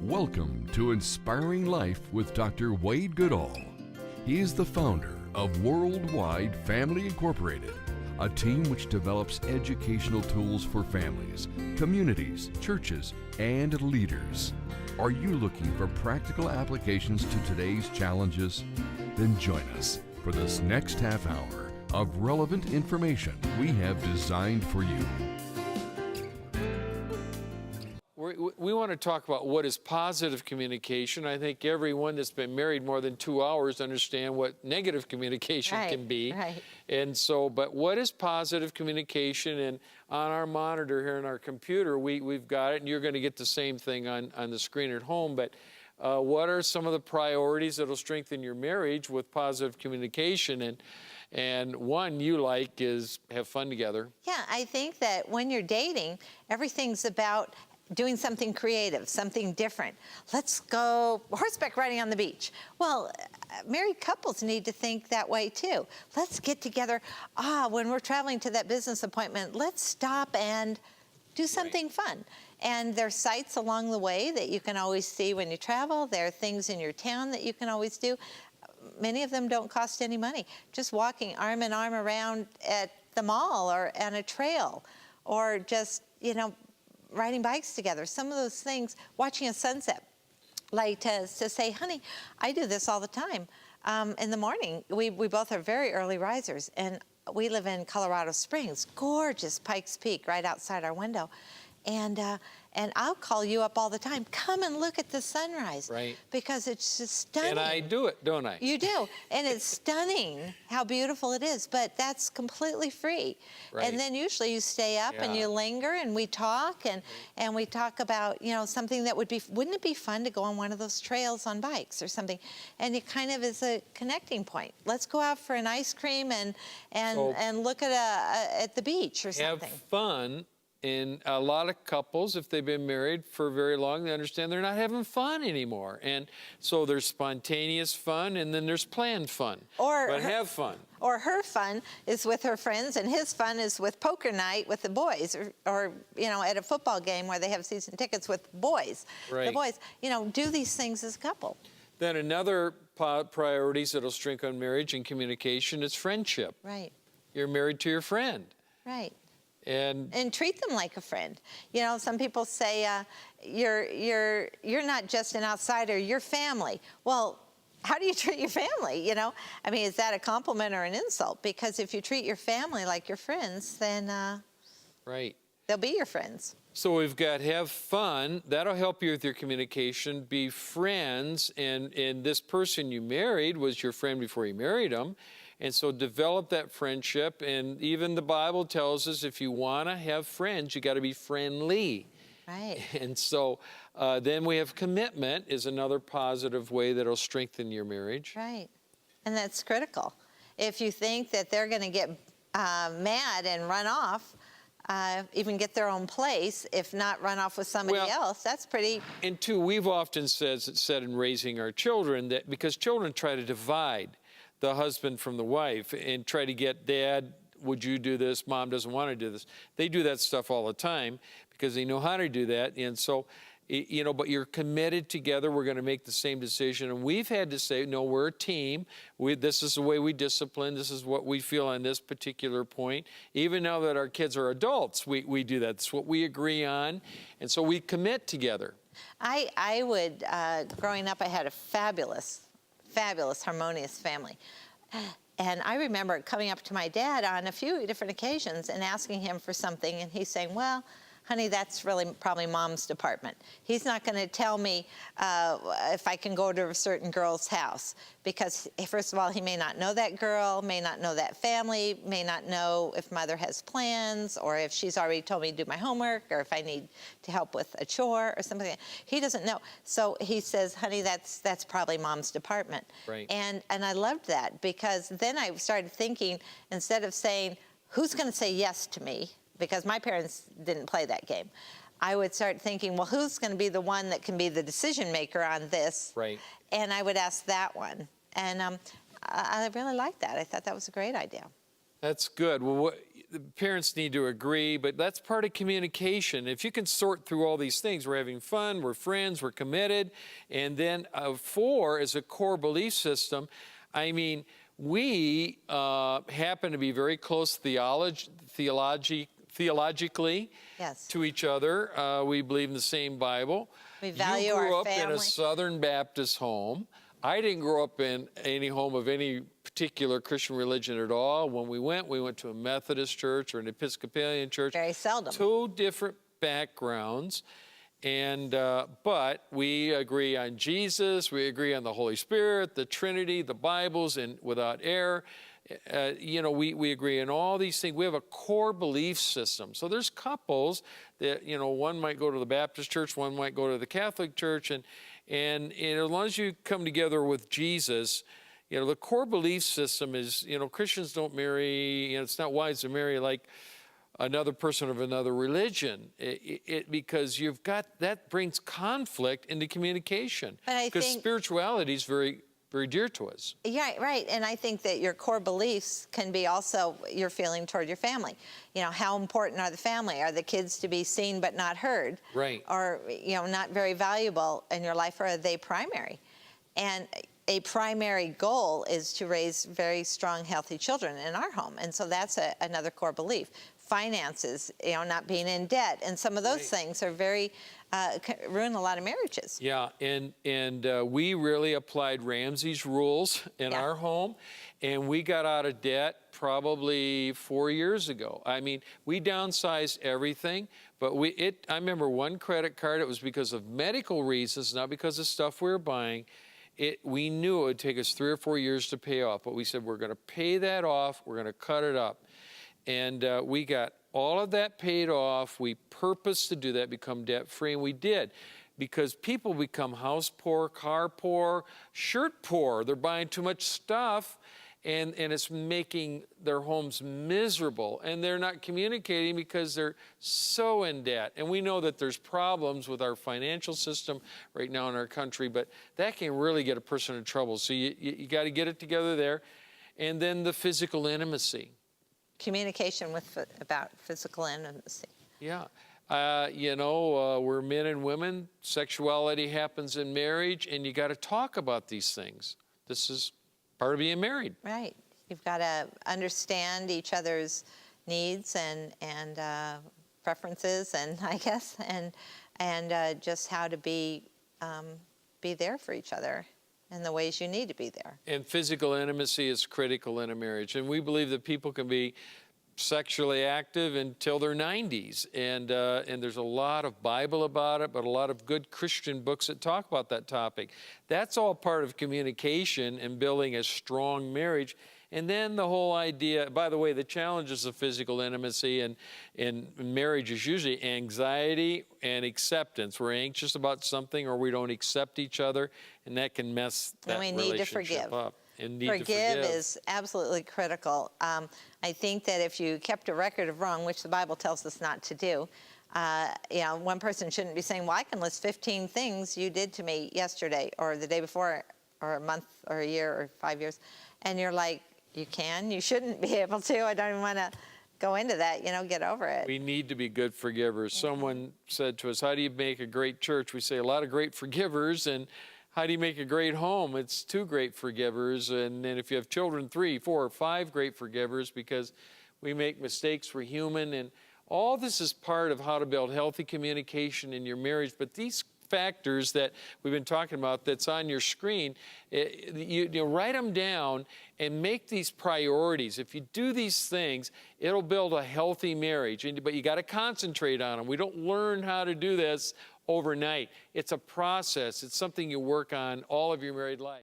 Welcome to Inspiring Life with Dr. Wade Goodall. He is the founder of Worldwide Family Incorporated, a team which develops educational tools for families, communities, churches, and leaders. Are you looking for practical applications to today's challenges? Then join us for this next half hour of relevant information we have designed for you. We want to talk about what is positive communication. I think everyone that's been married more than 2 hours understand what negative communication can be. Right. And so, but what is positive communication? And on our monitor here on our computer, we've got it, and you're going to get the same thing on the screen at home. But what are some of the priorities that will strengthen your marriage with positive communication? And one you like is have fun together. Yeah, I think that when you're dating, everything's about doing something creative, something different. Let's go horseback riding on the beach. Well, married couples need to think that way too. Let's get together. When we're traveling to that business appointment, let's stop and do something fun. And there's sights along the way that you can always see when you travel. There are things in your town that you can always do. Many of them don't cost any money. Just walking arm in arm around at the mall or on a trail, or just, riding bikes together. Some of those things, watching a sunset, like to say, honey, I do this all the time. In the morning, we both are very early risers, and we live in Colorado Springs, gorgeous Pikes Peak right outside our window. And I'll call you up all the time. Come and look at the sunrise. Right. Because it's just stunning. And I do it, don't I? You do. And it's stunning how beautiful it is, but that's completely free. Right. And then usually you stay up and you linger and we talk and we talk about, something that wouldn't it be fun to go on one of those trails on bikes or something? And it kind of is a connecting point. Let's go out for an ice cream and look at the beach or something. Have fun. And a lot of couples, if they've been married for very long, they understand they're not having fun anymore. And so there's spontaneous fun, and then there's planned fun. But have fun. Or her fun is with her friends, and his fun is with poker night with the boys, or at a football game where they have season tickets with boys. Right. The boys, do these things as a couple. Then another priorities that'll strengthen marriage and communication is friendship. Right. You're married to your friend. Right. And treat them like a friend. Some people say you're not just an outsider, you're family. Well, how do you treat your family? Is that a compliment or an insult? Because if you treat your family like your friends, then right, they'll be your friends. So we've got have fun. That'll help you with your communication. Be friends, and this person you married was your friend before you married them. And so develop that friendship. And even the Bible tells us if you want to have friends, you got to be friendly. Right. And so then we have commitment is another positive way that'll strengthen your marriage. Right. And that's critical. If you think that they're going to get mad and run off, even get their own place, if not run off with somebody else, that's pretty... And two, we've often said in raising our children that because children try to divide the husband from the wife and try to get, Dad, would you do this? Mom doesn't want to do this. They do that stuff all the time because they know how to do that. And so, but you're committed together. We're going to make the same decision. And we've had to say, no, we're a team. This is the way we discipline. This is what we feel on this particular point. Even now that our kids are adults, we do that. It's what we agree on. And so we commit together. I would, growing up, I had a fabulous, harmonious family. And I remember coming up to my dad on a few different occasions and asking him for something, and he's saying, well, honey, that's really probably Mom's department. He's not going to tell me if I can go to a certain girl's house because, first of all, he may not know that girl, may not know that family, may not know if Mother has plans or if she's already told me to do my homework or if I need to help with a chore or something. He doesn't know. So he says, honey, that's probably Mom's department. Right. And I loved that because then I started thinking, instead of saying, who's going to say yes to me? Because my parents didn't play that game. I would start thinking, well, who's going to be the one that can be the decision maker on this? Right. And I would ask that one. And I really liked that. I thought that was a great idea. That's good. Well, the parents need to agree, but that's part of communication. If you can sort through all these things, we're having fun, we're friends, we're committed, and then 4 is a core belief system. I mean, we happen to be very close theologically Yes. to each other. We believe in the same Bible. We value you grew our up in family. a Southern Baptist home. I didn't grow up in any home of any particular Christian religion at all. When we went to a Methodist church or an Episcopalian church. Very seldom. 2 different backgrounds. And but we agree on Jesus, we agree on the Holy Spirit, the Trinity, the Bibles, and without error. You know, we agree on all these things. We have a core belief system. So there's couples that, you know, one might go to the Baptist church, one might go to the Catholic church, and as long as you come together with Jesus, you know, the core belief system is, you know, Christians don't marry, you know, it's not wise to marry like another person of another religion, because you've got, that brings conflict into communication. But I because think spirituality is very, very dear to us. Yeah, right. And I think that your core beliefs can be also your feeling toward your family. You know, how important are the family? Are the kids to be seen but not heard? Right. Or, you know, not very valuable in your life, or are they primary? And a primary goal is to raise very strong, healthy children in our home. And so that's another core belief. Finances, you know, not being in debt. And some of those things are very, ruin a lot of marriages. Yeah, and we really applied Ramsey's rules in our home, and we got out of debt probably 4 years ago. I mean, we downsized everything, but I remember one credit card, it was because of medical reasons, not because of stuff we were buying. We knew it would take us 3 or 4 years to pay off, but we said, we're going to pay that off, we're going to cut it up. And we got all of that paid off. We purposed to do that, become debt-free, and we did. Because people become house poor, car poor, shirt poor. They're buying too much stuff, and it's making their homes miserable. And they're not communicating because they're so in debt. And we know that there's problems with our financial system right now in our country, but that can really get a person in trouble. So you got to get it together there. And then the physical intimacy. Communication about physical intimacy. Yeah. You know, we're men and women. Sexuality happens in marriage, and you got to talk about these things. This is part of being married. Right. You've got to understand each other's needs and preferences, and I guess, and just how to be there for each other in the ways you need to be there. And physical intimacy is critical in a marriage. And we believe that people can be sexually active until their 90s. And there's a lot of Bible about it, but a lot of good Christian books that talk about that topic. That's all part of communication and building a strong marriage. And then the whole idea, by the way, the challenges of physical intimacy and in marriage is usually anxiety and acceptance. We're anxious about something, or we don't accept each other, and that can mess that relationship up. And need to forgive is absolutely critical. I think that if you kept a record of wrong, which the Bible tells us not to do, you know, one person shouldn't be saying, well, I can list 15 things you did to me yesterday or the day before or a month or a year or 5 years. And you're like, you shouldn't be able to. I don't even want to go into that, you know, get over it. We need to be good forgivers. Someone said to us, how do you make a great church? We say a lot of great forgivers. And how do you make a great home? It's 2 great forgivers. And then if you have children, 3, 4, 5 great forgivers, because we make mistakes, we're human. And all this is part of how to build healthy communication in your marriage. But these factors that we've been talking about that's on your screen, you write them down and make these priorities. If you do these things, it'll build a healthy marriage. But you got to concentrate on them. We don't learn how to do this overnight. It's a process. It's something you work on all of your married life.